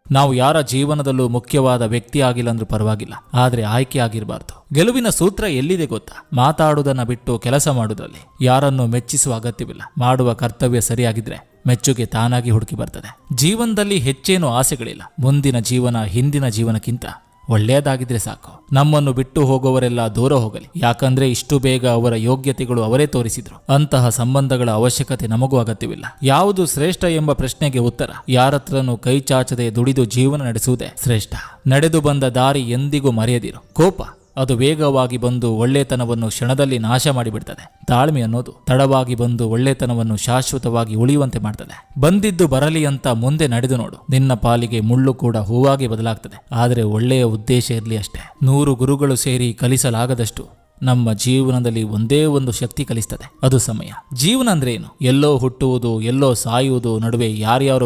ನಾವು ಯಾರ ಜೀವನದಲ್ಲೂ ಮುಖ್ಯವಾದ ವ್ಯಕ್ತಿ ಆಗಿಲ್ಲ ಅಂದ್ರೂ ಪರವಾಗಿಲ್ಲ, ಆದರೆ ಆಯ್ಕೆ ಆಗಿರಬಾರ್ದು. ಗೆಲುವಿನ ಸೂತ್ರ ಎಲ್ಲಿದೆ ಗೊತ್ತಾ? ಮಾತಾಡುವುದನ್ನ ಬಿಟ್ಟು ಕೆಲಸ ಮಾಡುವುದರಲ್ಲಿ. ಯಾರನ್ನು ಮೆಚ್ಚಿಸುವ ಅಗತ್ಯವಿಲ್ಲ. ಮಾಡುವ ಕರ್ತವ್ಯ ಸರಿಯಾಗಿದ್ರೆ ಮೆಚ್ಚುಗೆ ತಾನಾಗಿ ಹುಡುಕಿ ಬರ್ತದೆ. ಜೀವನದಲ್ಲಿ ಹೆಚ್ಚೇನು ಆಸೆಗಳಿಲ್ಲ. ಮುಂದಿನ ಜೀವನ ಹಿಂದಿನ ಜೀವನಕ್ಕಿಂತ ಒಳ್ಳೆಯದಾಗಿದ್ರೆ ಸಾಕು. ನಮ್ಮನ್ನು ಬಿಟ್ಟು ಹೋಗುವವರೆಲ್ಲ ದೂರ ಹೋಗಲಿ, ಯಾಕಂದ್ರೆ ಇಷ್ಟು ಬೇಗ ಅವರ ಯೋಗ್ಯತೆಗಳು ಅವರೇ ತೋರಿಸಿದ್ರು. ಅಂತಹ ಸಂಬಂಧಗಳ ಅವಶ್ಯಕತೆ ನಮಗೂ ಅಗತ್ಯವಿಲ್ಲ. ಯಾವುದು ಶ್ರೇಷ್ಠ ಎಂಬ ಪ್ರಶ್ನೆಗೆ ಉತ್ತರ, ಯಾರತ್ರನೂ ಕೈ ಚಾಚದೆ ದುಡಿದು ಜೀವನ ನಡೆಸುವುದೇ ಶ್ರೇಷ್ಠ. ನಡೆದು ಬಂದ ದಾರಿ ಎಂದಿಗೂ ಮರೆಯದಿರು. ಕೋಪ ಅದು ವೇಗವಾಗಿ ಬಂದು ಒಳ್ಳೆತನವನ್ನು ಕ್ಷಣದಲ್ಲಿ ನಾಶ ಮಾಡಿಬಿಡ್ತದೆ. ತಾಳ್ಮೆ ಅನ್ನೋದು ತಡವಾಗಿ ಬಂದು ಒಳ್ಳೆತನವನ್ನು ಶಾಶ್ವತವಾಗಿ ಉಳಿಯುವಂತೆ ಮಾಡ್ತದೆ. ಬಂದಿದ್ದು ಬರಲಿ ಅಂತ ಮುಂದೆ ನಡೆದು ನೋಡು. ನಿನ್ನ ಪಾಲಿಗೆ ಮುಳ್ಳು ಕೂಡ ಹೂವಾಗಿ ಬದಲಾಗ್ತದೆ. ಆದರೆ ಒಳ್ಳೆಯ ಉದ್ದೇಶ ಇರಲಿ ಅಷ್ಟೇ. 100 ಗುರುಗಳು ಸೇರಿ ಕಲಿಸಲಾಗದಷ್ಟು ನಮ್ಮ ಜೀವನದಲ್ಲಿ ಒಂದೇ ಒಂದು ಶಕ್ತಿ ಕಲಿಸ್ತದೆ, ಅದು ಸಮಯ. ಜೀವನ ಅಂದ್ರೆ ಏನು? ಎಲ್ಲೋ ಹುಟ್ಟುವುದು, ಎಲ್ಲೋ ಸಾಯುವುದು, ನಡುವೆ ಯಾರ್ಯಾರೋ